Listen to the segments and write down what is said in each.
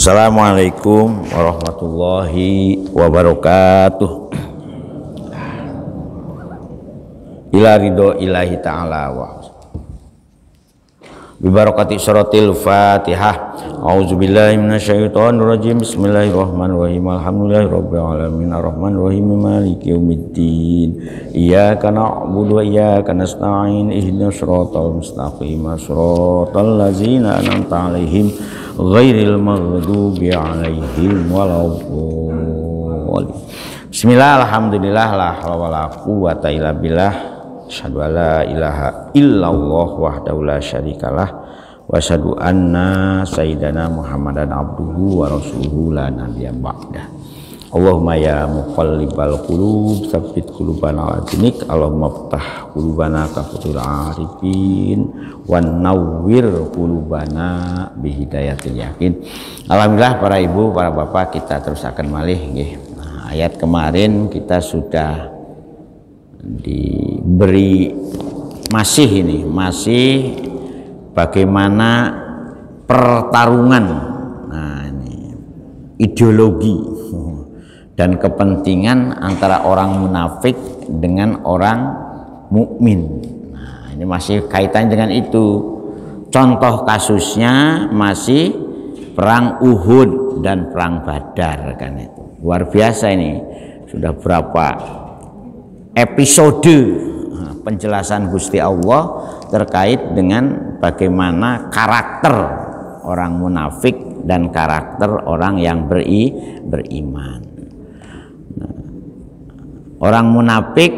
Assalamualaikum warahmatullahi wabarakatuh. Ila ridho ilahi ta'ala wa bibarakati suratil Fatihah. A'udzubillahi minasyaitonir rajim. Bismillahirrahmanirrahim. Alhamdulillahirabbil alamin arrahmanirrahim maliki yaumiddin. Iyyaka na'budu wa iyyaka nasta'in. Ihdinas siratal mustaqim. Shiratal ladzina an'amta 'alaihim ghairil maghdubi 'alaihim waladdallin. Bismillah, alhamdulillah, la haula wala quwwata illa billah. Asyhadu an la ilaha illallah wahdahu la syarikalah wa asyhadu anna sayyidana Muhammadan abduhu wa rasuluhu la nabiyya ba'dah. Allahumma ya muqallibal qulub tsabbit qulubana ala dinik. Allahumma ftah qulubana ka futul arifin wan nawwir qulubana bi hidayatil yakin. Alhamdulillah para ibu, para bapak, kita terus akan malih nggih. Nah, ayat kemarin kita sudah diberi masih bagaimana pertarungan, nah ini ideologi dan kepentingan antara orang munafik dengan orang mukmin. Nah, ini masih kaitan dengan itu. Contoh kasusnya masih perang Uhud dan perang Badar, kan itu. Luar biasa ini. Sudah berapa episode penjelasan Gusti Allah terkait dengan bagaimana karakter orang munafik dan karakter orang yang beriman. Nah, orang munafik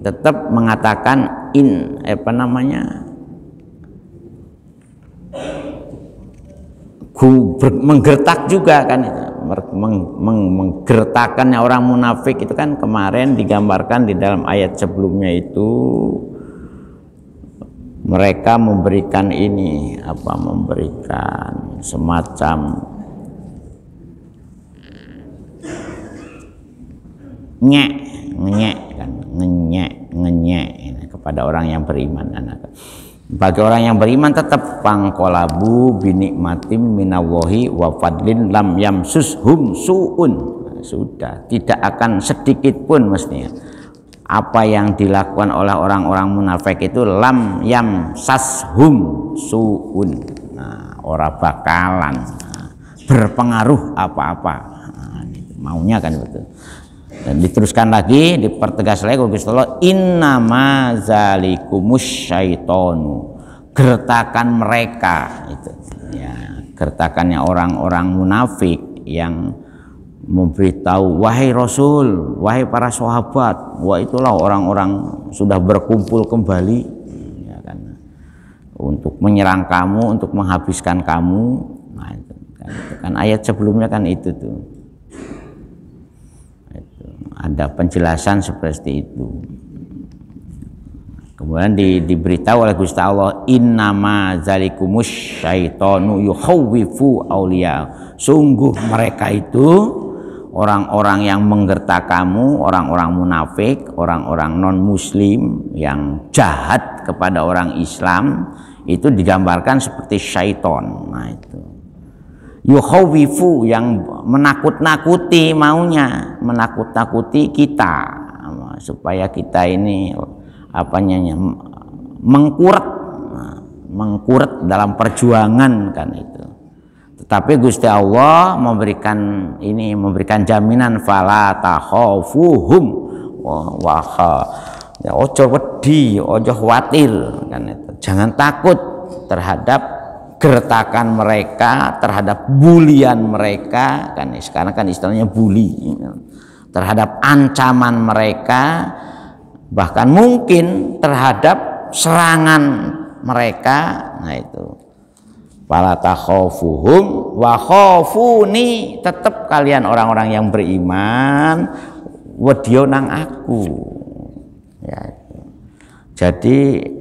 tetap mengatakan menggertak juga, kan itu. Menggertakannya orang munafik itu kan kemarin digambarkan di dalam ayat sebelumnya itu. Mereka memberikan memberikan semacam ngenyek kepada orang yang beriman. Bagi orang yang beriman tetap pangkolabu binikmatim minallahi wa fadlin lam yamsushum su'un. Sudah tidak akan sedikit pun mestinya apa yang dilakukan oleh orang-orang munafik itu lam yamsashum su'un. Nah, ora bakalan berpengaruh apa-apa. Nah, maunya kan betul. Dan diteruskan lagi, dipertegas lagi Gusti Allah, innama zalikumus syaitonu, gertakan mereka itu ya, gertakannya orang-orang munafik yang memberitahu, wahai Rasul, wahai para sahabat, wah itulah orang-orang sudah berkumpul kembali ya kan, untuk menyerang kamu, untuk menghabiskan kamu. Nah, itu kan ayat sebelumnya kan itu tuh. Ada penjelasan seperti itu. Kemudian diberitahu oleh Gusti Allah, innama zalikumus syaitonu yukhawwifu auliya. Sungguh mereka itu orang-orang yang menggertak kamu, orang-orang munafik, orang-orang non muslim yang jahat kepada orang Islam, itu digambarkan seperti syaiton. Nah itu yukhawwifu, yang menakut-nakuti, maunya menakut-nakuti kita supaya kita ini mengkuret dalam perjuangan, kan itu. Tetapi Gusti Allah memberikan jaminan fala takhafuhum wa ya, ojo wedi, ojo khawatir, kan itu. Jangan takut terhadap gertakan mereka, terhadap bulian mereka, kan sekarang kan istilahnya bully, terhadap ancaman mereka, bahkan mungkin terhadap serangan mereka. Nah itu fala takhafuhum wa khafuni, tetap kalian orang-orang yang beriman wedya nang aku ya. Jadi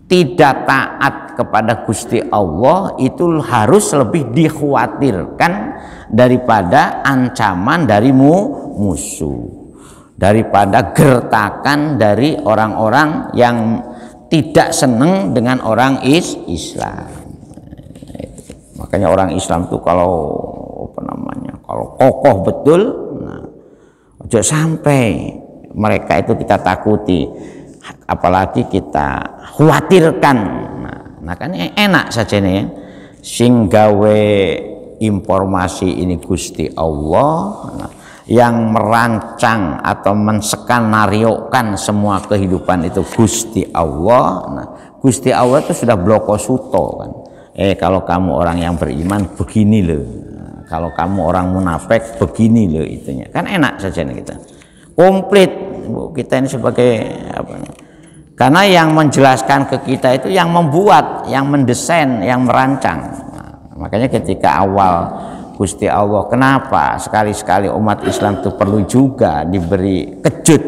tidak taat kepada Gusti Allah itu harus lebih dikhawatirkan daripada ancaman dari musuh, daripada gertakan dari orang-orang yang tidak senang dengan orang Islam. Makanya orang Islam tuh kalau apa namanya, kalau kokoh betul, nah, ojo sampai mereka itu kita takuti, apalagi kita khawatirkan. Nah kan enak saja nih, sing gawe informasi ini Gusti Allah, nah, yang merancang atau menskenariokan semua kehidupan itu Gusti Allah. Nah, Gusti Allah itu sudah bloko suto kan. Kalau kamu orang yang beriman begini loh. Nah, kalau kamu orang munafik begini loh itunya. Kan enak saja nih kita. Komplit kita ini sebagai apa? Karena yang menjelaskan ke kita itu yang membuat, yang mendesain, yang merancang. Nah, makanya ketika awal Gusti Allah, kenapa sekali-sekali umat Islam itu perlu juga diberi kejut.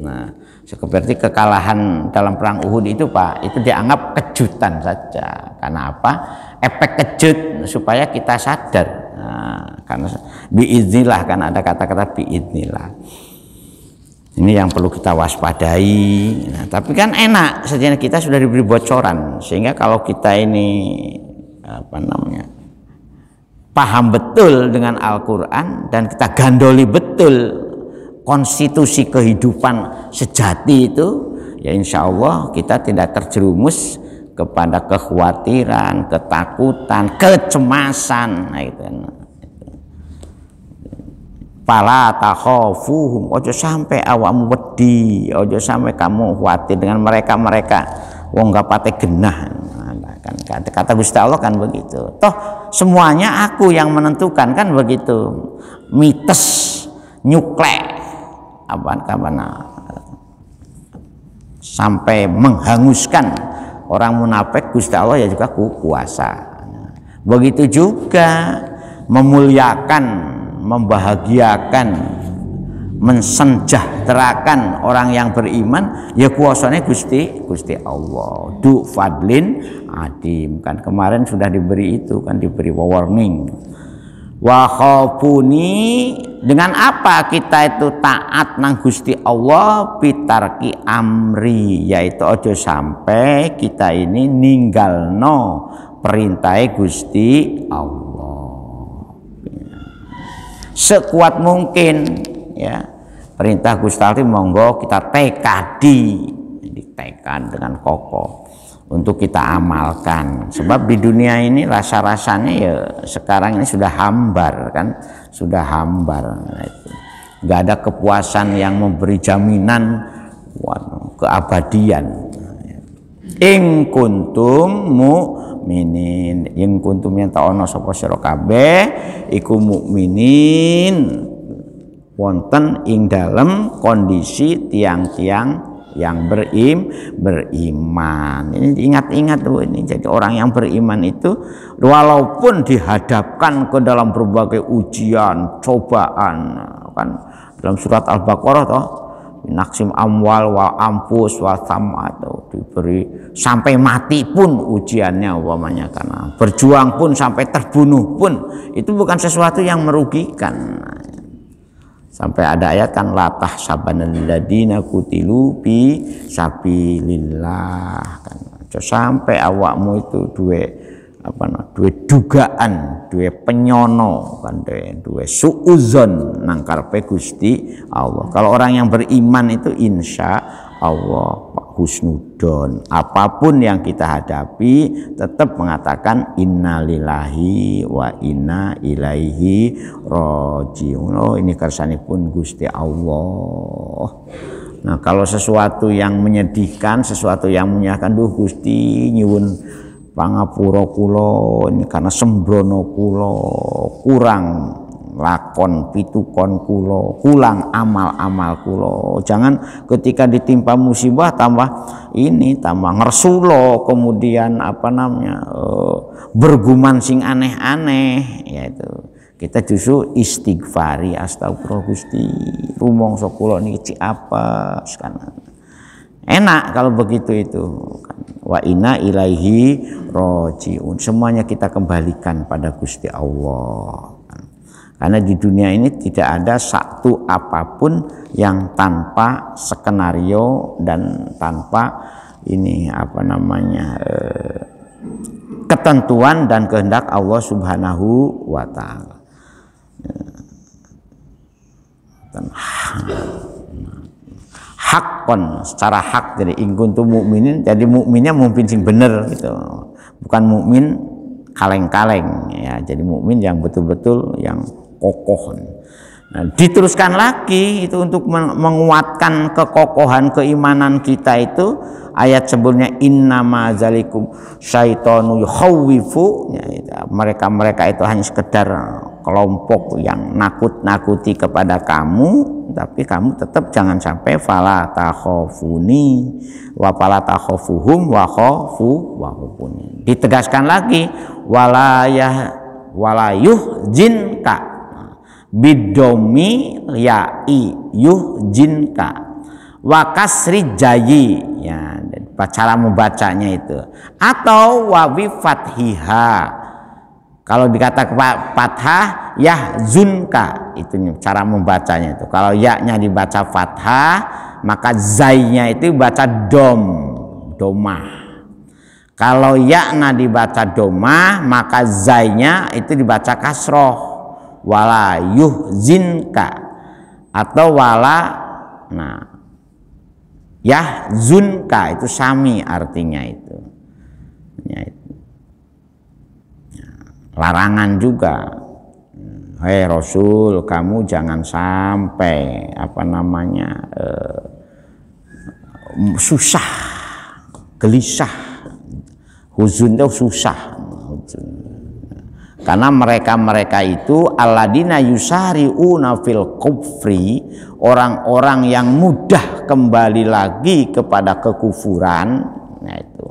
Nah, seperti kekalahan dalam perang Uhud itu Pak, itu dianggap kejutan saja. Karena apa? Efek kejut supaya kita sadar. Nah, karena biiznillah, kan ada kata-kata biiznillah. Ini yang perlu kita waspadai. Nah, tapi kan enak saja kita sudah diberi bocoran, sehingga kalau kita ini apa namanya, paham betul dengan Al-Quran dan kita gandoli betul konstitusi kehidupan sejati itu, ya insya Allah kita tidak terjerumus kepada kekhawatiran, ketakutan, kecemasan. Nah, itu. Fala takhafuhum, ojo sampai awakmu wedi, ojo sampai kamu khawatir dengan mereka wong gak pate genah. Nah, kan kata Gusti Allah kan begitu. Toh semuanya aku yang menentukan kan begitu. Mites nyuklek sampai menghanguskan orang munafik, Gusti Allah ya juga kuasa. Begitu juga memuliakan, membahagiakan, mensejahterakan orang yang beriman, ya kuasanya Gusti Allah. Du fadlin adim, kan kemarin sudah diberi itu, kan diberi warning. Wa khafuni, dengan apa kita itu taat nang Gusti Allah? Bitarki amri, yaitu ojo sampai kita ini ninggalno perintahe Gusti Allah. Sekuat mungkin ya, perintah Gusti Allah monggo kita tekadi, ditekan dengan kokoh untuk kita amalkan. Sebab di dunia ini rasa-rasanya ya sekarang ini sudah hambar kan, sudah hambar. Nggak ada kepuasan yang memberi jaminan keabadian. In kuntum mukminin, in kuntum yen ta ana sapa sira kabeh iku mukminin, wonten ing dalam kondisi tiang-tiang yang beriman. Ini ingat-ingat tuh, ini jadi orang yang beriman itu walaupun dihadapkan ke dalam berbagai ujian, cobaan, kan dalam surat Al-Baqarah toh, naksim amwal wa ampus wa thamat, diberi sampai mati pun ujiannya umpamanya, karena berjuang pun sampai terbunuh pun itu bukan sesuatu yang merugikan. Sampai ada ayat kan, latah sabanal ladina kutilu bi sabilillah, kan sampai awakmu itu duwe dugaan, duwe penyono, kan duwe suuzon nang karepe Gusti Allah. Kalau orang yang beriman itu insya Allah husnudon, apapun yang kita hadapi tetap mengatakan innalillahi wa inna ilaihi rajiun. Oh, ini kersanipun Gusti Allah. Nah, kalau sesuatu yang menyedihkan, sesuatu yang menyakitkan, duh Gusti nyuwun pangapura kula ini karena sembrono kula, kurang lakon pitukon kula, kurang amal-amal kula. Jangan ketika ditimpa musibah tambah ngersulo, kemudian berguman sing aneh-aneh, yaitu kita justru istighfari, astagfirullah Gusti, rumangsa kula niki apa sekarang. Enak kalau begitu itu kan. Wa inna ilaihi rajiun, semuanya kita kembalikan pada Gusti Allah kan. Karena di dunia ini tidak ada satu apapun yang tanpa skenario dan tanpa ketentuan dan kehendak Allah Subhanahu wa taala. Hakon, secara hak, jadi in kuntum mukminin, jadi mukminnya mukmin sing bener gitu, bukan mukmin kaleng-kaleng ya, jadi mukmin yang betul-betul yang kokoh. Nah, diteruskan lagi itu untuk menguatkan kekokohan keimanan kita itu ayat sebelumnya, innama zalikum syaitonu yukhawwifu ya, mereka itu hanya sekedar kelompok yang nakut-nakuti kepada kamu, tapi kamu tetap jangan sampai fala takhafuni wa fala takhafuhum wa khafuni. Ditegaskan lagi walayuh jinka bidomi ya'i yuhjinka wa kasri jayi ya, cara membacanya itu, atau wa bi fathiha, kalau dikata fathah yahzunka, itu cara membacanya itu. Kalau ya-nya dibaca fathah, maka zai-nya itu dibaca domah. Kalau ya-nya dibaca domah, maka zai-nya itu dibaca kasroh, wala yuhzinka, atau wala yahzunka, itu sami artinya itu. Ya, larangan juga, hei Rasul, kamu jangan sampai susah, gelisah. Huzun itu susah, karena mereka itu alladzina yusari'una fil kufri, orang-orang yang mudah kembali lagi kepada kekufuran. Nah itu,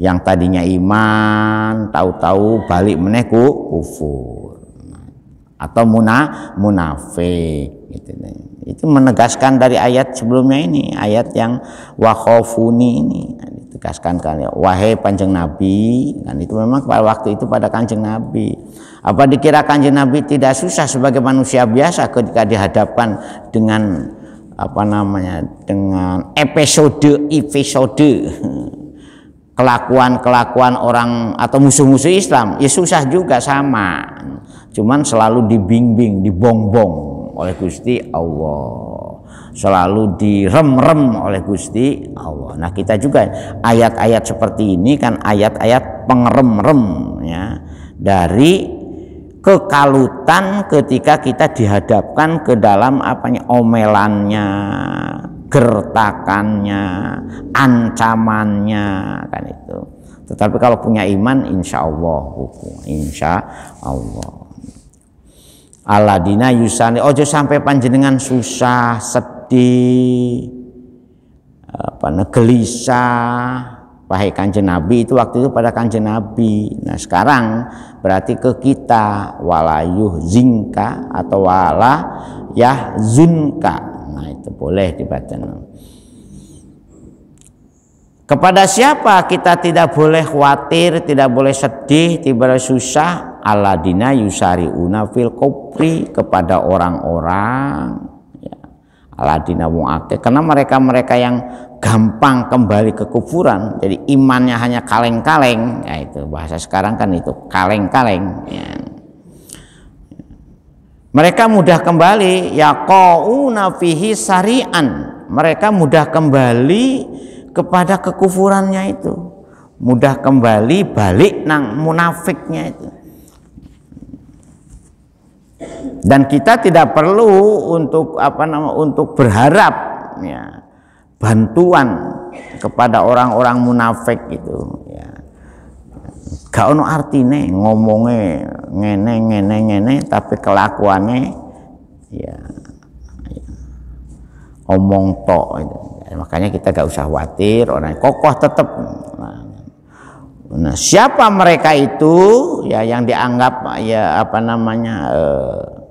yang tadinya iman tahu-tahu balik meneh kufur atau munafik gitu. Itu menegaskan dari ayat sebelumnya ini, ayat yang wa khafuni ini ditegaskan kali, wahai Kanjeng Nabi, kan itu memang pada waktu itu pada Kanjeng Nabi. Apa dikira Kanjeng Nabi tidak susah sebagai manusia biasa ketika dihadapkan dengan dengan episode kelakuan orang atau musuh-musuh Islam, ya susah juga sama, cuman selalu dibimbing, dibongbong oleh Gusti Allah, selalu direm-rem oleh Gusti Allah. Nah kita juga ayat-ayat seperti ini kan ayat-ayat pengerem-rem ya, dari kekalutan ketika kita dihadapkan ke dalam omelannya, gertakannya, ancamannya kan itu. Tetapi kalau punya iman, insya Allah, Alladzina yusani, ojo sampai panjenengan susah, sedih, gelisah. Wahai Kanjeng Nabi, itu waktu itu pada Kanjeng Nabi. Nah sekarang berarti ke kita, walayuh zinka atau wala yahzunka. Nah itu boleh dibaca. Kepada siapa kita tidak boleh khawatir, tidak boleh sedih, tidak boleh susah? Alladzina yusari'una fil kufri, kepada orang-orang ya, alladzina mu'akil, karena mereka-mereka yang gampang kembali ke kufuran, jadi imannya hanya kaleng-kaleng, ya itu bahasa sekarang kan itu kaleng-kaleng ya. Mereka mudah kembali, yaqauna fihi sari'an, mereka mudah kembali kepada kekufurannya itu, mudah kembali balik nang munafiknya itu. Dan kita tidak perlu untuk untuk berharap ya bantuan kepada orang-orang munafik itu ya. Gak ono artine ngomongnya ngene tapi kelakuannya ya omong tok itu. Makanya kita gak usah khawatir, orang kokoh tetap. Nah, siapa mereka itu ya yang dianggap ya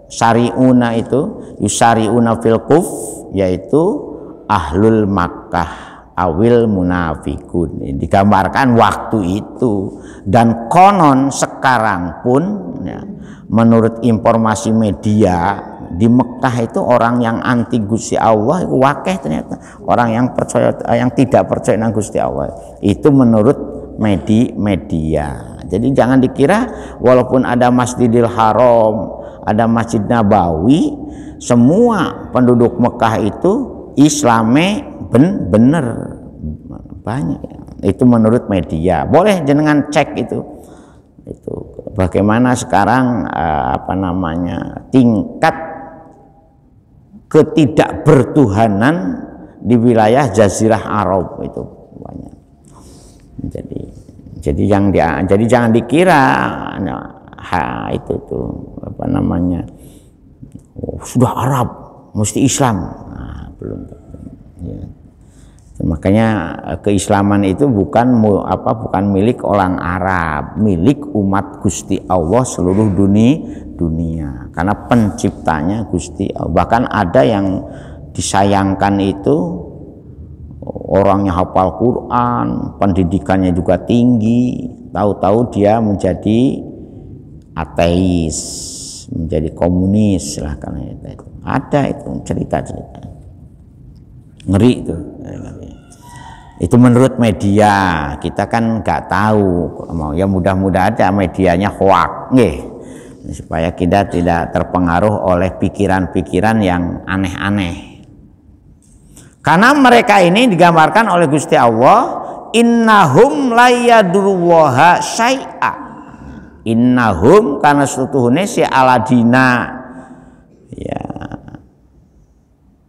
syari'una itu, yusari'una fil kuf, yaitu ahlul Makkah awil munafikun. Digambarkan waktu itu, dan konon sekarang pun ya, menurut informasi media di Mekah itu orang yang anti Gusti Allah itu wakeh ternyata, orang yang percaya, yang tidak percaya dengan Gusti Allah itu menurut media. Jadi jangan dikira walaupun ada Masjidil Haram, ada Masjid Nabawi, semua penduduk Mekah itu Islame bener banyak. Itu menurut media. Boleh jenengan cek itu bagaimana sekarang tingkat ketidakbertuhanan di wilayah Jazirah Arab itu banyak. Jadi jangan dikira itu tuh sudah Arab mesti Islam. Nah, belum. Ya. Makanya keislaman itu bukan milik orang Arab, milik umat Gusti Allah seluruh dunia. Karena penciptanya Gusti Allah. Bahkan ada yang disayangkan itu orangnya hafal Quran, pendidikannya juga tinggi, tahu-tahu dia menjadi ateis, menjadi komunis lah, karena itu. Ada itu cerita-cerita. Ngeri itu. Itu menurut media, kita kan nggak tahu. Ya mudah-mudahan aja medianya hoak, supaya kita tidak terpengaruh oleh pikiran-pikiran yang aneh-aneh. Karena mereka ini digambarkan oleh Gusti Allah, innahum layadurwaha syai'a. Innahum karena setuhune si Aladina ya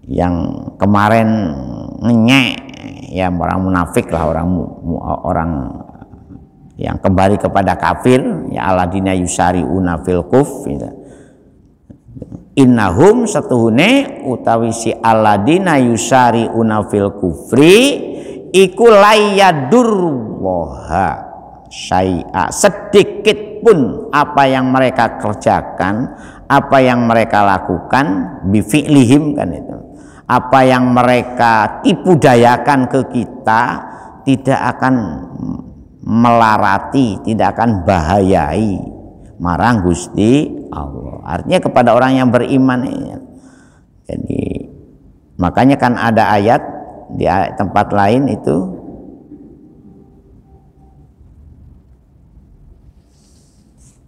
yang kemarin ngenyek ya, orang munafik lah, orang yang kembali kepada kafir ya, Aladina yusari'una fil kuf gitu. Innahum setuhune utawi si Aladina yusari'una fil kufri iku layadurwaha syai'a, sedikit pun apa yang mereka kerjakan, apa yang mereka lakukan, bifi'lihim kan itu, apa yang mereka tipu dayakan ke kita tidak akan melarati, tidak akan bahayai marang Gusti Allah. Artinya kepada orang yang beriman ya. Jadi makanya kan ada ayat di tempat lain itu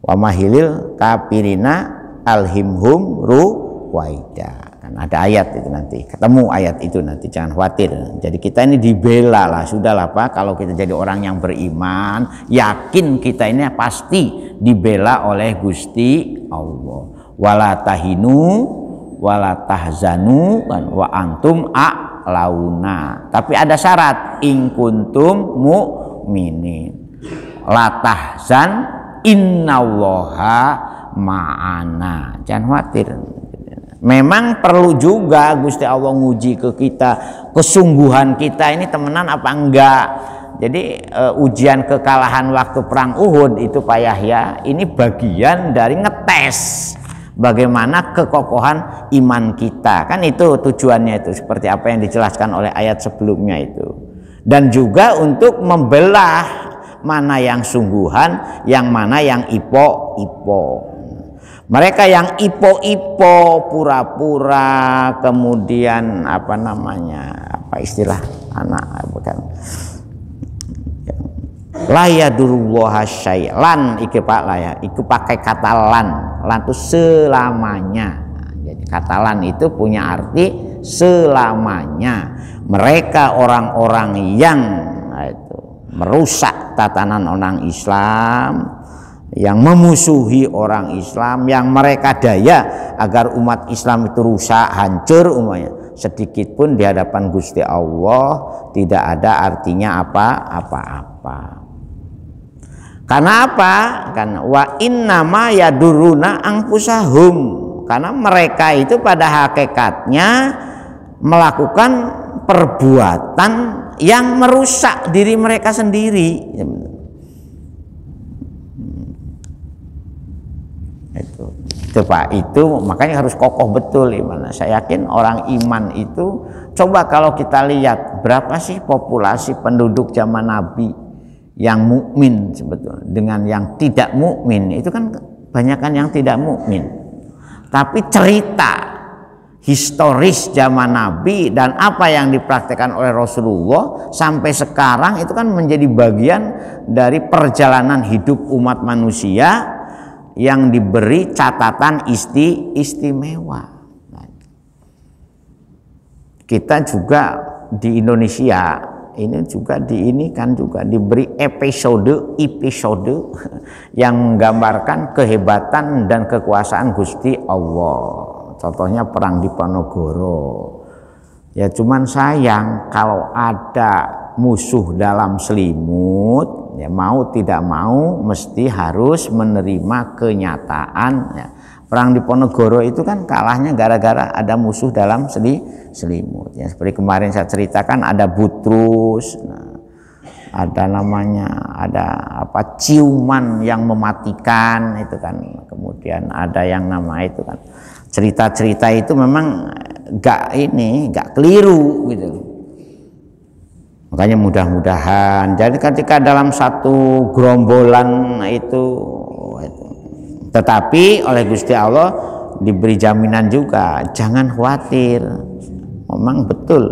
wa mahilil kafirina alhimhum ruwaida. Kan ada ayat itu, nanti ketemu ayat itu, nanti jangan khawatir. Jadi kita ini dibela lah, sudahlah Pak, kalau kita jadi orang yang beriman, yakin kita ini pasti dibela oleh Gusti Allah. Wala tahinu wala tahzanu wa antum a'launa. Tapi ada syarat, in kuntum mu'minin. La tahzan innallaha ma'ana. Jangan khawatir. Memang perlu juga Gusti Allah nguji ke kita kesungguhan kita ini temenan apa enggak. Jadi ujian kekalahan waktu perang Uhud itu Pak Yahya, ini bagian dari ngetes bagaimana kekokohan iman kita. Kan itu tujuannya, itu seperti apa yang dijelaskan oleh ayat sebelumnya itu. Dan juga untuk membelah mana yang sungguhan, yang mana yang ipo-ipo. Mereka yang ipo-ipo, pura-pura, kemudian apa istilah anak bukan layadurwaha syai'lan iki Pak laya, itu pakai kata lan itu selamanya. Jadi kata lan itu punya arti selamanya. Mereka orang-orang yang merusak tatanan orang Islam, yang memusuhi orang Islam, yang mereka daya agar umat Islam itu rusak, hancur umpamanya, sedikit pun di hadapan Gusti Allah tidak ada artinya apa-apa. Karena apa? Karena wa innama yaduruna anfusahum, karena mereka itu pada hakikatnya melakukan perbuatan yang merusak diri mereka sendiri. Itu Pak, itu makanya harus kokoh betul iman. Saya yakin orang iman itu, coba kalau kita lihat berapa sih populasi penduduk zaman Nabi yang mukmin sebetulnya dengan yang tidak mukmin, itu kan kebanyakan yang tidak mukmin. Tapi cerita historis zaman Nabi dan apa yang dipraktekkan oleh Rasulullah sampai sekarang itu kan menjadi bagian dari perjalanan hidup umat manusia yang diberi catatan istimewa. Kita juga di Indonesia ini juga diberi episode yang menggambarkan kehebatan dan kekuasaan Gusti Allah. Contohnya perang Diponegoro. Ya cuman sayang kalau ada musuh dalam selimut, ya mau tidak mau mesti harus menerima kenyataan. Ya. Perang Diponegoro itu kan kalahnya gara-gara ada musuh dalam selimut. Ya, seperti kemarin saya ceritakan ada Butrus, ada ciuman yang mematikan itu kan, kemudian ada yang nama itu kan. Cerita-cerita itu memang gak keliru gitu. Makanya mudah-mudahan jadi ketika dalam satu gerombolan itu tetapi oleh Gusti Allah diberi jaminan juga, jangan khawatir. Memang betul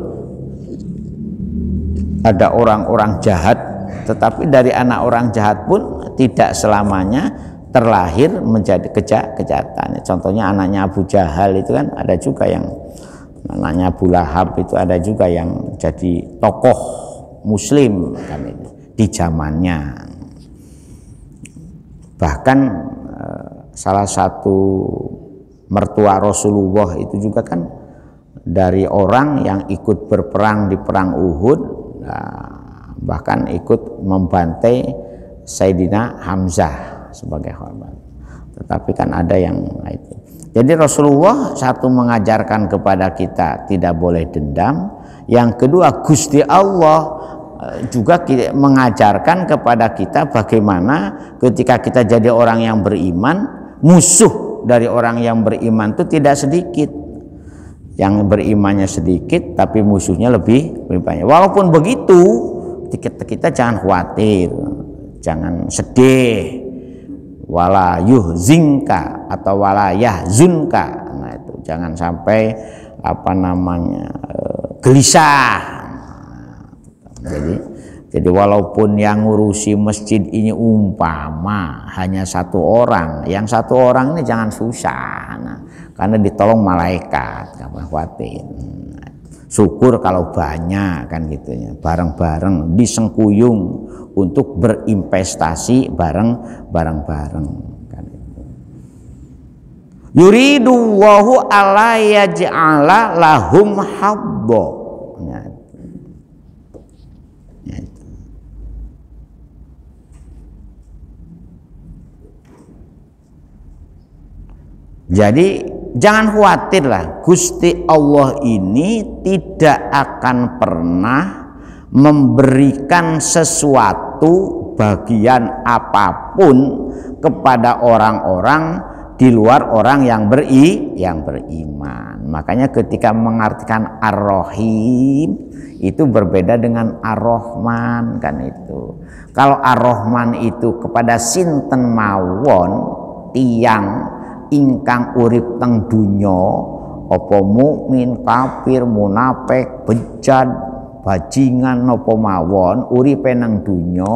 ada orang-orang jahat, tetapi dari anak orang jahat pun tidak selamanya terlahir menjadi kejahatan. Contohnya anaknya Abu Jahal itu kan ada juga yang anaknya Abu Lahab itu ada juga yang jadi tokoh muslim kan itu di zamannya. Bahkan salah satu mertua Rasulullah itu juga kan dari orang yang ikut berperang di perang Uhud, bahkan ikut membantai Sayyidina Hamzah sebagai korban. Tetapi kan ada yang itu. Jadi Rasulullah satu mengajarkan kepada kita tidak boleh dendam. Yang kedua Gusti Allah juga mengajarkan kepada kita bagaimana ketika kita jadi orang yang beriman, musuh dari orang yang beriman itu tidak sedikit. Yang berimannya sedikit tapi musuhnya lebih banyak. Walaupun begitu kita jangan khawatir, jangan sedih. Wala yuhzinka atau wala yahzunka. Nah itu jangan sampai gelisah. Jadi walaupun yang ngurusi masjid ini umpama hanya satu orang, yang satu orang ini jangan susah, karena ditolong malaikat, gak khawatir. Syukur kalau banyak kan gitunya, bareng-bareng disengkuyung untuk berinvestasi bareng-bareng kan itu. Yuridu wallahu alla yaj'ala lahum habba. Jadi jangan khawatirlah, Gusti Allah ini tidak akan pernah memberikan sesuatu bagian apapun kepada orang-orang di luar orang yang beriman. Makanya ketika mengartikan Ar-Rahim itu berbeda dengan Ar-Rahman kan itu. Kalau Ar-Rahman itu kepada sinten mawon tiang ingkang urip teng dunya, apa mukmin, kafir, munafik, bejat, bajingan napa mawon uripe nang dunya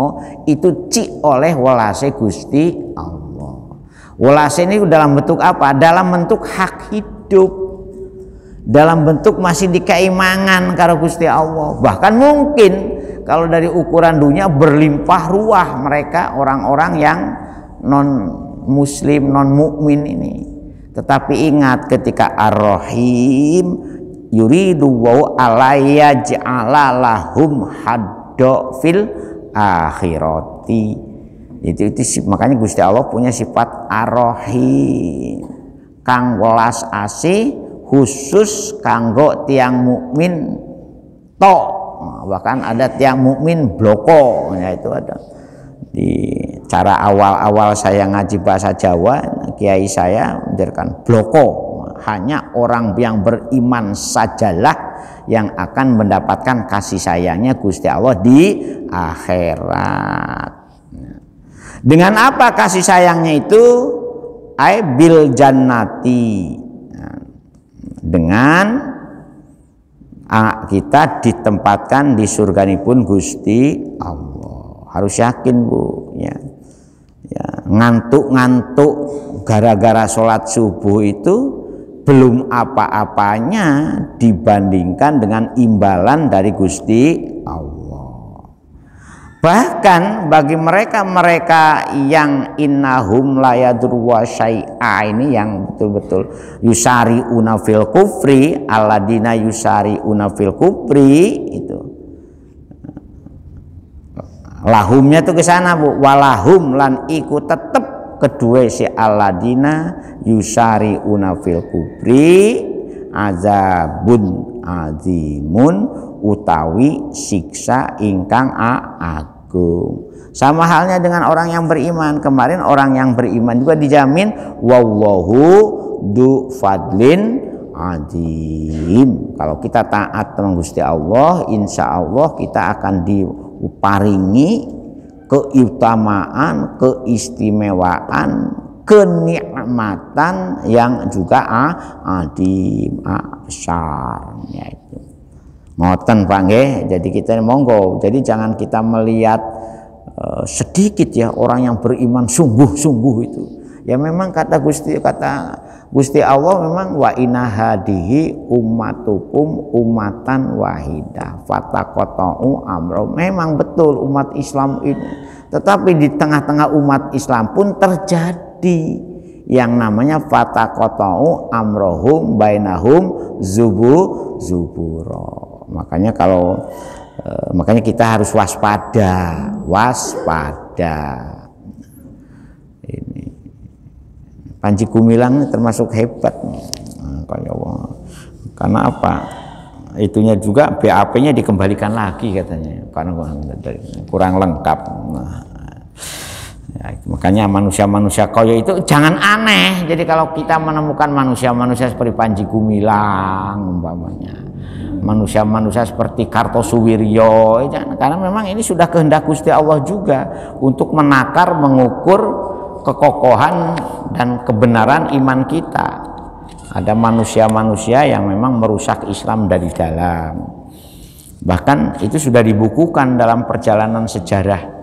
itu cik oleh welase Gusti Allah. Welase ini dalam bentuk apa? Dalam bentuk hak hidup. Dalam bentuk masih dikeimangan karo Gusti Allah. Bahkan mungkin kalau dari ukuran dunia berlimpah ruah mereka orang-orang yang non muslim, non mukmin ini. Tetapi ingat ketika Ar-Rahim yuridu wa alayya ja'ala lahum haddo fil akhirati. Itu makanya Gusti Allah punya sifat Ar-Rahim, kang welas asih khusus kanggo tiang mukmin tok. Bahkan ada tiang mukmin bloko, ya itu ada. Di cara awal-awal saya ngaji bahasa Jawa, kiai saya mengajarkan bloko, hanya orang yang beriman sajalah yang akan mendapatkan kasih sayangnya Gusti Allah di akhirat. Dengan apa kasih sayangnya itu? Bil jannati, dengan kita ditempatkan di surganipun Gusti Allah. Harus yakin Bu ya. Ngantuk-ngantuk gara-gara sholat subuh itu belum apa-apanya dibandingkan dengan imbalan dari Gusti Allah. Bahkan bagi mereka yang innahum la yadurwa syai'a ini, yang betul-betul yusari'una fil kufri, alladina yusari'una fil kufri, itu lahumnya tuh ke sana Bu, walahum lan iku tetep kedua si alladina yusari'una fil kufri azabun azimun utawi siksa ingkang agung. Sama halnya dengan orang yang beriman. Kemarin orang yang beriman juga dijamin wallahu du fadlin azim. Kalau kita taat dengan Gusti Allah, insya Allah kita akan diparingi keutamaan, keistimewaan, kenikmatan yang juga adim, besar, yaitu ngoten Pak nggih. Jadi kita monggo, jadi jangan kita melihat sedikit ya orang yang beriman sungguh-sungguh itu. Ya memang kata Gusti Allah memang wa inna hadihi ummatukum ummatan wahidah fataqata'u amro. Memang betul umat Islam ini. Tetapi di tengah-tengah umat Islam pun terjadi yang namanya fataqata'u amrohum bainahum zuburo. Makanya makanya kita harus waspada. Ini Panji Gumilang termasuk hebat. Karena apa? Itunya juga BAP-nya dikembalikan lagi katanya karena kurang lengkap. Ya, makanya manusia-manusia kaya itu jangan aneh. Jadi kalau kita menemukan manusia-manusia seperti Panji Gumilang umpamanya, manusia-manusia seperti Kartosuwiryo, karena memang ini sudah kehendak Gusti Allah juga untuk menakar, mengukur kekokohan dan kebenaran iman kita. Ada manusia-manusia yang memang merusak Islam dari dalam. Bahkan itu sudah dibukukan dalam perjalanan sejarah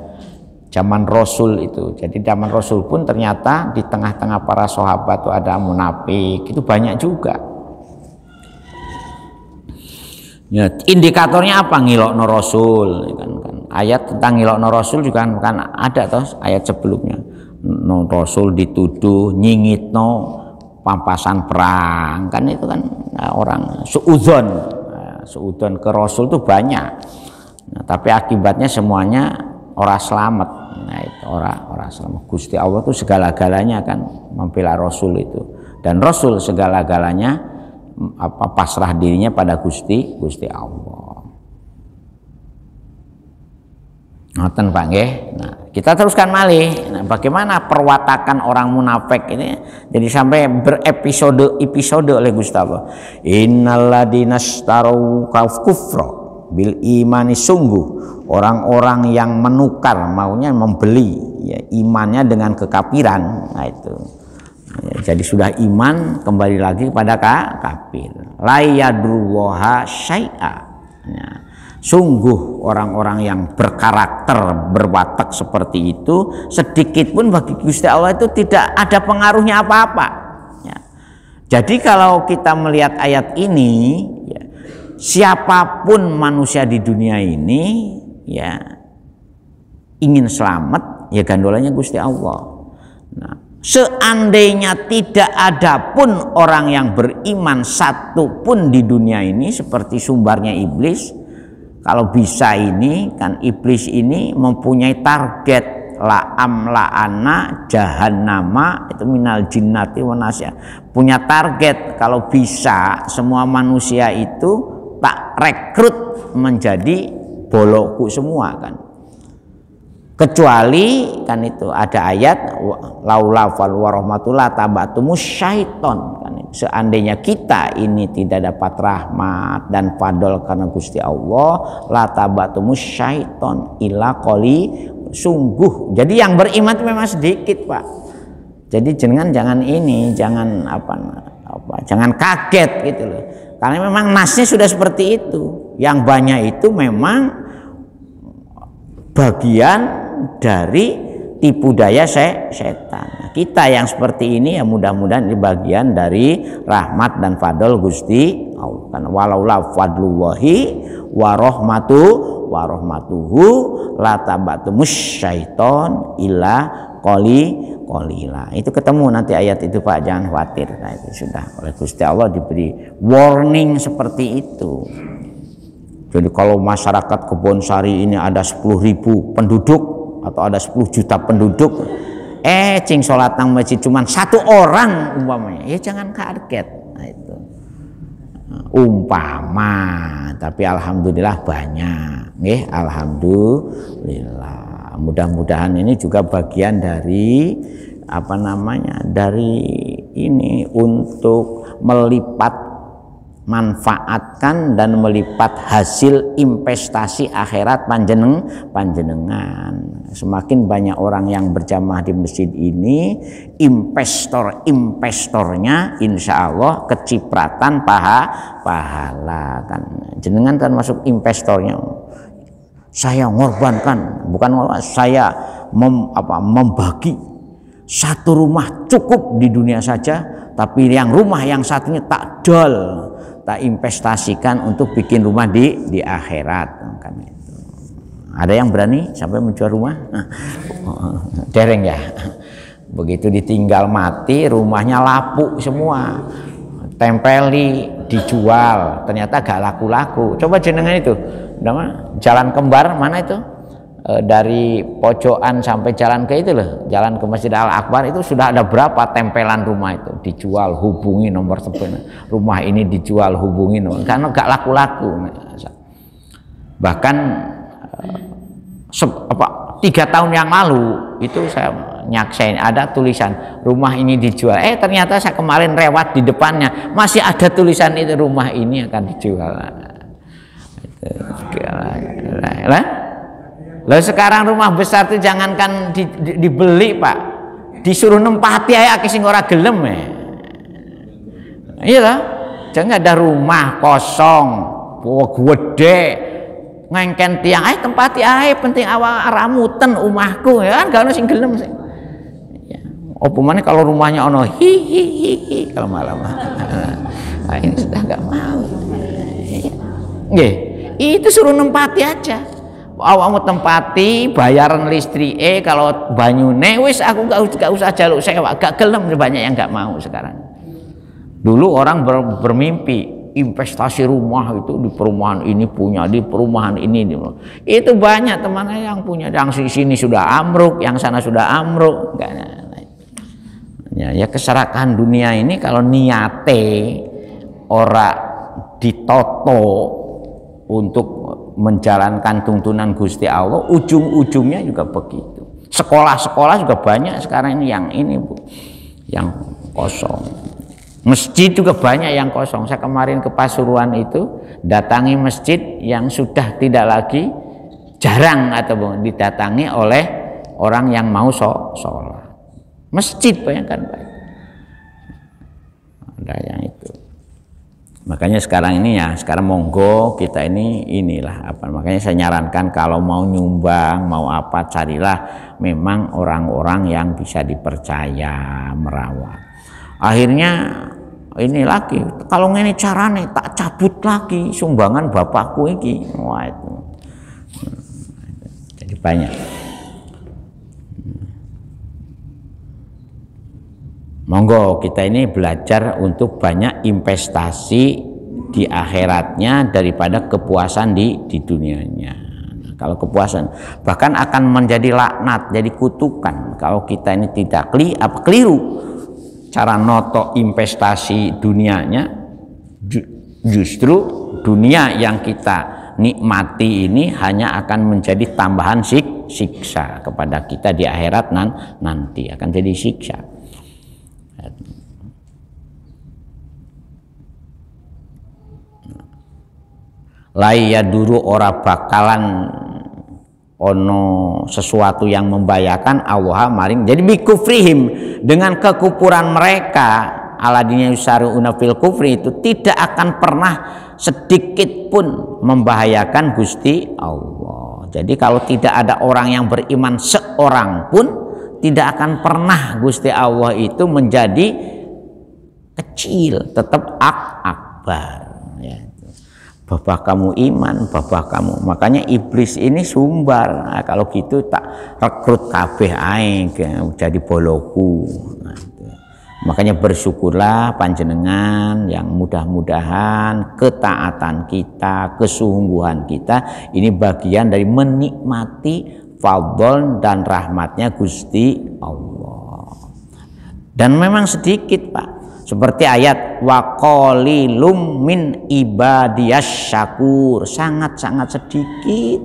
zaman Rasul itu. Jadi zaman Rasul pun ternyata di tengah-tengah para sahabat itu ada munafik, itu banyak juga. Ya, indikatornya apa? Ngilokno Rasul, kan. Ayat tentang ngilokno Rasul juga kan ada toh ayat sebelumnya. No Rasul dituduh nyingitno pampasan perang, kan itu kan orang suudzon ke Rasul itu banyak. Nah, tapi akibatnya semuanya orang selamat. Nah, itu orang selamat. Gusti Allah itu segala-galanya kan membela Rasul itu, dan Rasul segala-galanya pasrah dirinya pada Gusti Allah. Ngoten Pak nggih. Nah, kita teruskan malih. Nah, bagaimana perwatakan orang munafik ini jadi sampai berepisode oleh Gusti Allah. Innalladzina istarau kufra bil imani, sungguh orang-orang yang menukar, maunya membeli ya imannya dengan kekafiran. Nah itu ya, jadi sudah iman kembali lagi kepada kafir. La yadrullaha syai'a ya. Sungguh orang-orang yang berkarakter berwatak seperti itu sedikit pun bagi Gusti Allah itu tidak ada pengaruhnya apa-apa ya. Jadi kalau kita melihat ayat ini ya, siapapun manusia di dunia ini ya ingin selamat ya gandolanya Gusti Allah. Nah, seandainya tidak ada pun orang yang beriman satu pun di dunia ini seperti sumbarnya iblis, kalau bisa ini kan iblis ini mempunyai target la'ana jahannama itu minal jinnati wa nasya, punya target kalau bisa semua manusia itu tak rekrut menjadi bolokku semua kan, kecuali kan itu ada ayat laula fal warahmatullah tabatumus syaiton kan, seandainya kita ini tidak dapat rahmat dan fadl karena Gusti Allah la tabatumus syaiton illa qali, sungguh. Jadi yang beriman itu memang sedikit Pak. Jadi jangan jangan kaget gitu loh. Karena memang nasnya sudah seperti itu. Yang banyak itu memang bagian dari tipu daya setan. Kita yang seperti ini ya mudah-mudahan ini bagian dari rahmat dan fadl Gusti Allah. Karena walaula fadlullahi wa rahmatuhu la tabatumus syaiton illa qalila. Itu ketemu nanti ayat itu Pak, jangan khawatir. Nah, itu sudah oleh Gusti Allah diberi warning seperti itu. Jadi kalau masyarakat Kebonsari ini ada 10.000 penduduk atau ada 10 juta penduduk, cing sholat nang masjid cuman 1 orang umpamanya, ya jangan kaget. Nah, itu umpama, tapi alhamdulillah banyak, alhamdulillah. Mudah-mudahan ini juga bagian dari dari ini untuk melipat manfaatkan dan melipat hasil investasi akhirat panjenengan. Semakin banyak orang yang berjamaah di masjid ini, investornya insya Allah kecipratan pahala kan. Jenengan kan masuk investornya. Saya ngorbankan, bukan saya membagi 1 rumah cukup di dunia saja, tapi rumah yang satunya tak investasikan untuk bikin rumah di akhirat kan itu. Ada yang berani sampai menjual rumah? Dereng ya. Begitu ditinggal mati, rumahnya lapuk semua, tempeli, dijual, ternyata gak laku-laku. Coba jenengan itu jalan kembar mana itu, dari pojokan sampai jalan ke itu loh, jalan ke Masjid Al-Akbar itu sudah ada berapa tempelan rumah itu dijual, hubungi nomor telepon rumah ini dijual, hubungi nomor, karena gak laku-laku. Bahkan 3 tahun yang lalu itu saya nyaksain ada tulisan rumah ini dijual, ternyata saya kemarin lewat di depannya masih ada tulisan itu, rumah ini akan dijual. Lah sekarang rumah besar itu jangankan dibeli Pak, disuruh nempati aja sing ora gelem ya. Iya lah, jangan ada rumah kosong, gede, ngengken tiang, tempati aja, penting awak ramuten umahku ya kan, gak ono sing gelem sih. Ya. Opumane kalau rumahnya ono hihihi kalau malam. Nah, ini sudah nggak mau. Nggih, itu suruh nempati aja. Awak mau tempati, bayaran listrik, kalau banyune wis aku gak usah jaluk sewa, gak gelem, banyak yang gak mau sekarang. Dulu orang bermimpi investasi rumah itu di perumahan ini punya, di perumahan ini. Itu banyak temannya yang punya, yang sini sudah amruk, yang sana sudah amruk. Ya keserakahan dunia ini kalau niate ora ditoto untuk menjalankan tuntunan Gusti Allah, ujung-ujungnya juga begitu. Sekolah-sekolah juga banyak sekarang ini Bu, yang kosong. Masjid juga banyak yang kosong. Saya kemarin ke Pasuruan itu datangi masjid yang sudah tidak lagi, jarang atau didatangi oleh orang yang mau sholat. Masjid bayangkan Pak. Ada yang itu. Makanya sekarang ini sekarang monggo kita inilah makanya saya nyarankan kalau mau nyumbang, mau apa, carilah memang orang-orang yang bisa dipercaya merawat. Akhirnya ini lagi, kalau ini carane tak cabut lagi sumbangan bapakku ini. Wah itu. Jadi banyak. Monggo kita ini belajar untuk banyak investasi di akhiratnya daripada kepuasan di dunianya. Nah, kalau kepuasan bahkan akan menjadi laknat, jadi kutukan kalau kita ini tidak keliru cara noto investasi dunianya. Justru dunia yang kita nikmati ini hanya akan menjadi tambahan siksa kepada kita di akhirat nanti akan jadi siksa. Lai ya dulu ora bakalan ono sesuatu yang membahayakan Allah maring. Jadi bikufrihim, dengan kekufuran mereka alladzina yusari'una fil kufri itu tidak akan pernah sedikit pun membahayakan Gusti Allah. Jadi kalau tidak ada orang yang beriman seorang pun, tidak akan pernah Gusti Allah itu menjadi kecil, tetap akbar ya. Babah kamu iman, babah kamu. Makanya iblis ini sumbar. Nah, kalau gitu tak rekrut kabeh ae jadi boloku. Nah, makanya bersyukurlah panjenengan yang mudah-mudahan ketaatan kita, kesungguhan kita ini bagian dari menikmati fadl dan rahmatnya Gusti Allah. Dan memang sedikit, Pak. Seperti ayat wa qalilum min ibadiyas syakur, sangat-sangat sedikit.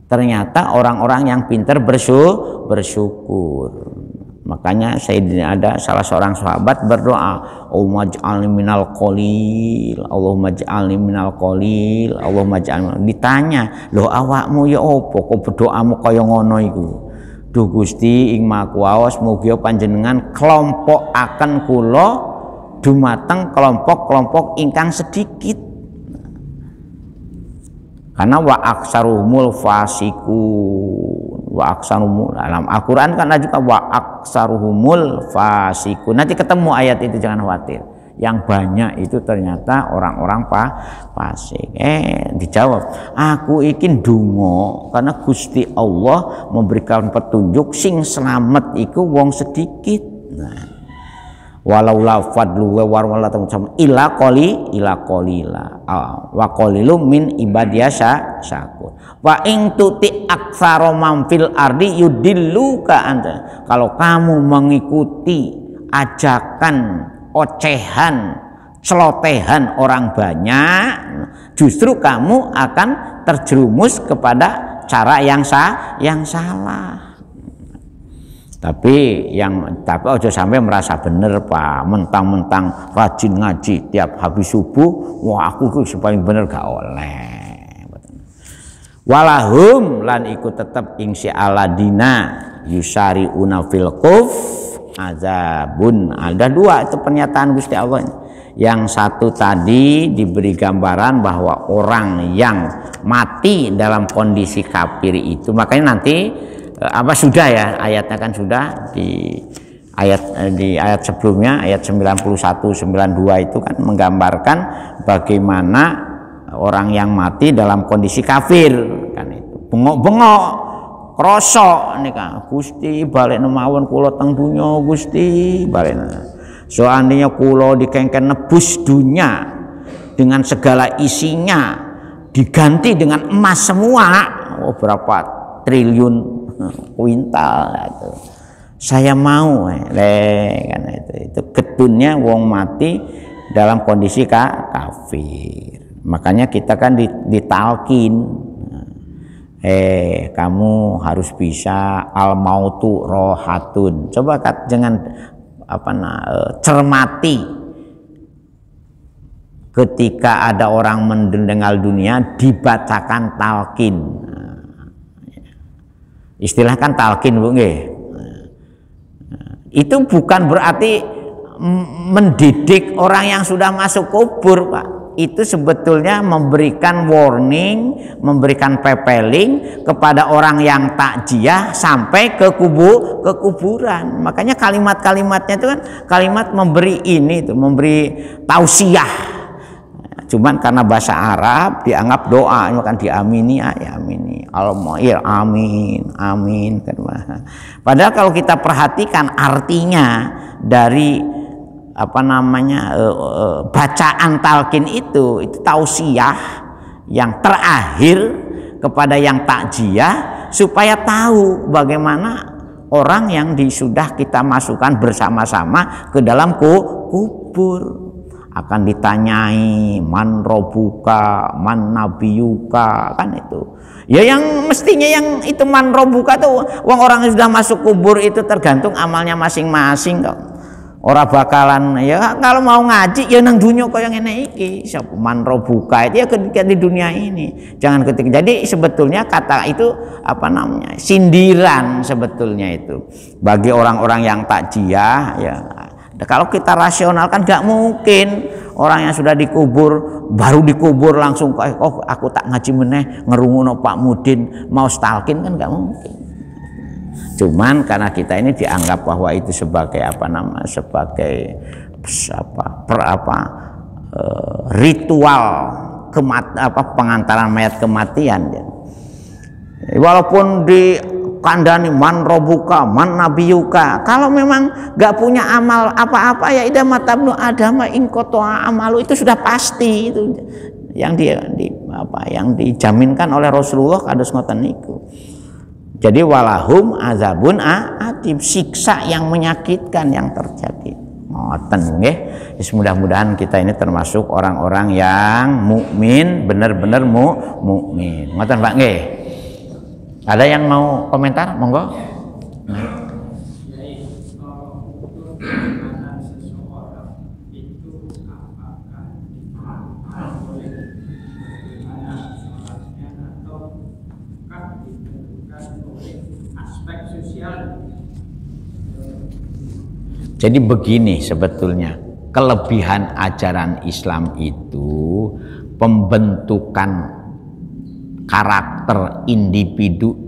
Ternyata orang-orang yang pintar bersyukur. Makanya Sayyidina ada salah seorang sahabat berdoa, Allahumma ij'alni minal qalil, Allahumma ij'alni minal qalil, Allahumma ij'alni. Ditanya, "Loh awakmu ya opo kok berdoamu kaya ngono iku?" Duh Gusti ing Maha Kuwasa mugia panjenengan kelompok akan kula dumateng kelompok-kelompok ingkang sedikit. Karena wa aksaruhumul fasikun, wa aksaruhumul, dalam Al-Qur'an kan juga wa aksaruhumul fasikun. Nanti ketemu ayat itu, jangan khawatir. Yang banyak itu ternyata orang-orang fasik. Dijawab, aku ikin dungo karena Gusti Allah memberikan petunjuk sing selamat iku wong sedikit. Nah, walau la fadlu wa warwala ila qalila wa qalilum min ibadiyasa syakur wa ing tuti aktsara man fil ardi yudilluka anta. Kalau kamu mengikuti ajakan ocehan, celotehan orang banyak, justru kamu akan terjerumus kepada cara yang salah. Tapi ojo sampai merasa bener, Pak. Mentang-mentang rajin ngaji tiap habis subuh, wah aku paling bener, gak oleh. Walahum lan ikut tetap insya aladina yusari'una fil kuf azabun. Ada dua itu pernyataan Gusti Allah. Yang satu tadi diberi gambaran bahwa orang yang mati dalam kondisi kafir itu, makanya nanti sudah ya ayatnya kan sudah di ayat sebelumnya ayat 91 92 itu kan menggambarkan bagaimana orang yang mati dalam kondisi kafir kan itu bengok-bengok krosok nika Gusti balik mawon kula teng dunya Gusti balik. Seandainya kula dikengken nebus dunia dengan segala isinya diganti dengan emas semua, berapa triliun kuintal itu. Saya mau kan itu ketunnya wong mati dalam kondisi kafir. Makanya kita kan ditalkin, kamu harus bisa al mautu rohatun. Coba jangan cermati ketika ada orang mendengar dunia dibacakan talkin. Istilah kan talkin, Bu nggih. Itu bukan berarti mendidik orang yang sudah masuk kubur, Pak. Itu sebetulnya memberikan warning, memberikan pepeling kepada orang yang takjiah sampai ke kuburan. Makanya kalimat-kalimatnya itu kan kalimat memberi memberi tausiah. Cuman karena bahasa Arab dianggap doa, makan diamini, ya amini, al-mu'ir, amin, amin. Padahal kalau kita perhatikan artinya dari bacaan talqin itu tausiah yang terakhir kepada yang takjiah supaya tahu bagaimana orang yang sudah kita masukkan bersama-sama ke dalam kubur. Akan ditanyai man robuka, man nabiyuka, kan itu. Ya yang mestinya yang itu man robuka tuh orang yang sudah masuk kubur itu tergantung amalnya masing-masing kok. Orang bakalan ya kalau mau ngaji ya nang dunia kok yang ngene iki. Siapa man robuka itu ya ketika di dunia ini. Jangan ketika. Jadi sebetulnya kata itu sindiran sebetulnya itu bagi orang-orang yang takjiah ya. Kalau kita rasional kan nggak mungkin orang yang sudah dikubur baru dikubur langsung oh aku tak ngaji meneh ngerungono Pak Mudin mau stalking, kan nggak mungkin. Cuman karena kita ini dianggap bahwa itu sebagai sebagai ritual pengantaran mayat kematian ya. Walaupun di kandani man robuka man nabiyuka, kalau memang nggak punya amal apa-apa ya ida matabnu adama ingkotoa amalu, itu sudah pasti, itu yang yang dijaminkan oleh Rasulullah kados ngoten niku. Jadi walahum azabun atim, siksa yang menyakitkan yang terjadi. Ngoten nggih. Mudah-mudahan kita ini termasuk orang-orang yang mukmin, benar-benar mukmin. Ngoten Pak nggih. Ada yang mau komentar? Monggo. Jadi begini sebetulnya, kelebihan ajaran Islam itu pembentukan karakter individu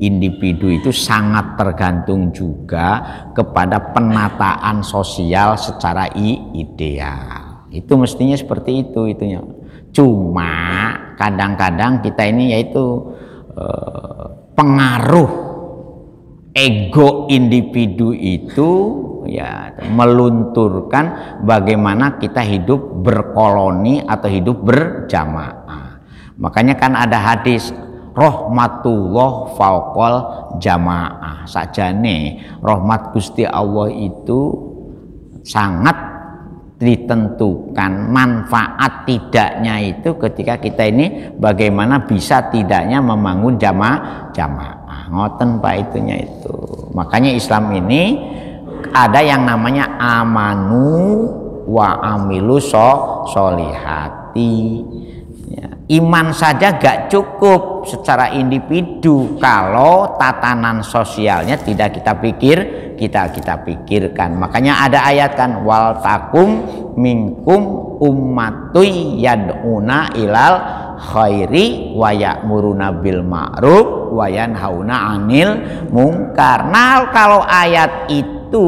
itu sangat tergantung juga kepada penataan sosial secara ideal. Itu mestinya seperti itu itunya. Cuma kadang-kadang kita ini yaitu pengaruh ego individu itu ya melunturkan bagaimana kita hidup berkoloni atau hidup berjamaah. Makanya kan ada hadis rahmatullah fauqal jamaah, sajane rahmat Gusti Allah itu sangat ditentukan manfaat tidaknya itu ketika kita ini bagaimana bisa tidaknya membangun jamaah. Ngoten Pak itunya itu. Makanya Islam ini ada yang namanya amanu wa amilu solihati. Ya, iman saja gak cukup secara individu kalau tatanan sosialnya tidak kita pikirkan. Makanya ada ayat kan, wal takum minkum ummatuy yad'una ilal khairi wa ya'muruna bil ma'ruf wa yanhauna 'anil munkar. Nah, kalau ayat itu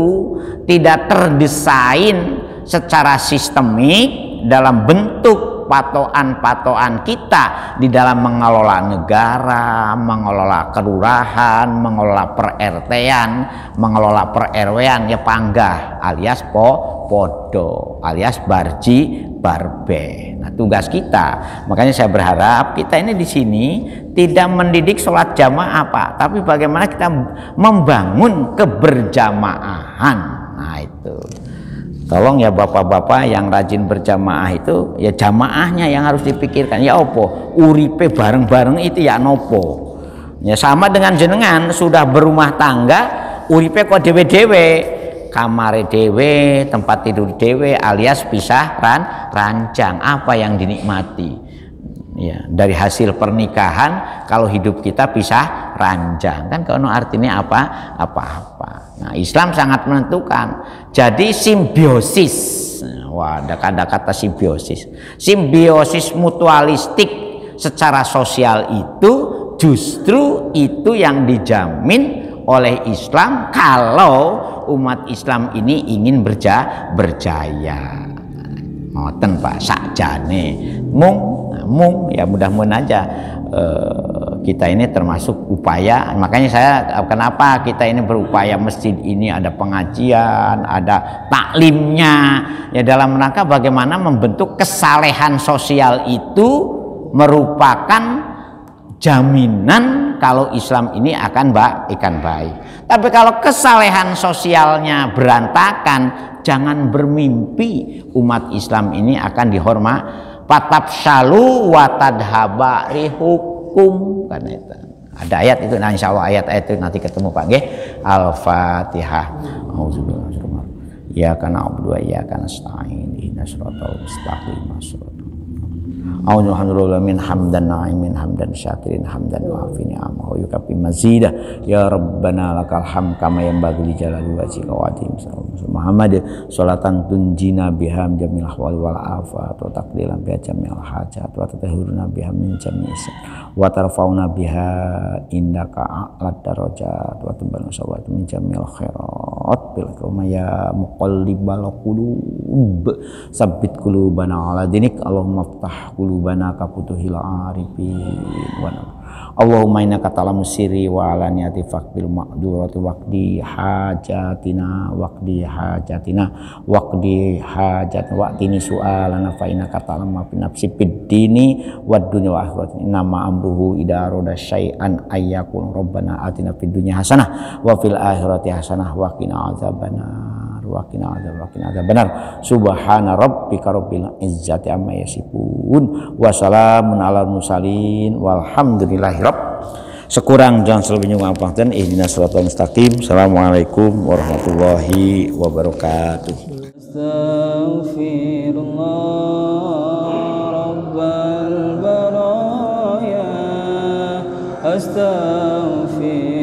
tidak terdesain secara sistemik dalam bentuk patokan kita di dalam mengelola negara, mengelola kelurahan, mengelola per-RT-an, mengelola per-RW-an ya panggah alias podo alias barji barbe. Nah, tugas kita. Makanya saya berharap kita ini di sini tidak mendidik sholat jamaah Pak, tapi bagaimana kita membangun keberjamaahan. Nah, itu. Tolong ya bapak-bapak yang rajin berjamaah itu ya jamaahnya yang harus dipikirkan. Ya opo uripe bareng-bareng itu ya nopo. Ya sama dengan jenengan sudah berumah tangga uripe kok dewe-dewe, kamare dewe, tempat tidur dewe alias pisah ranjang. Apa yang dinikmati? Ya, dari hasil pernikahan kalau hidup kita pisah ranjang kan kalau artinya apa-apa. Nah, Islam sangat menentukan. Jadi simbiosis. Wah, ada kata simbiosis. Simbiosis mutualistik secara sosial itu justru itu yang dijamin oleh Islam kalau umat Islam ini ingin berjaya. Ngoten Pak sakjane mung ya mudah-mudahan aja kita ini termasuk upaya. Makanya saya kenapa kita ini berupaya masjid ini ada pengajian, ada taklimnya ya dalam rangka bagaimana membentuk kesalehan sosial itu merupakan jaminan kalau Islam ini akan baik. Tapi kalau kesalehan sosialnya berantakan, jangan bermimpi umat Islam ini akan dihormat. Patafshalu wa tadhaba rihukum, karena itu ada ayat itu. Nah, insya Allah ayat itu nanti ketemu Pak nggih. Al-Fatihah. Auzubillahi ya kana abdu wa ya kana stain ihdinas siratal mustaqim. Alhamdulillah min hamdan na'imin hamdan syakirin hamdan wa'afini amahu yukafi mazidah ya Rabbana lakal hamd kama yanbaghi li jalali wajhika wa azim Muhammad sholatan tunjina biham jamil ahwali wal afat wa taqdilan biha jamil hajat wa tatahhiruna biha min jami'is wa tarfauna biha indaka a'lad darajat wa tubalna sawat min jamil khairat bil ya muqallibal qulub sabbit qulubana ala dinik Allahumma ftah qulubana ka futuhil arifin wa Allahumma innaka ta'lamu sirri wa alaniyati faqbil maqdurati waqdi hajatina waqdi waqtini su'alana fa innaka ta'lamu ma fi nafsi fid dini wad dunya wa akhirati innama amruhu idza arada syai'an ayyakun rabbana atina fid dunya hasanah wa fil akhirati hasanah wa qina adzabannar benar subhana rabbika rabbil izzati amma yasifun wa salamun alal mursalin walhamdulillahi sekurang dan selebihnya ngapunten ihdinas siratal mustaqim. Assalamualaikum warahmatullahi wabarakatuh. Astaghfirullah rabbal baraya astaghfir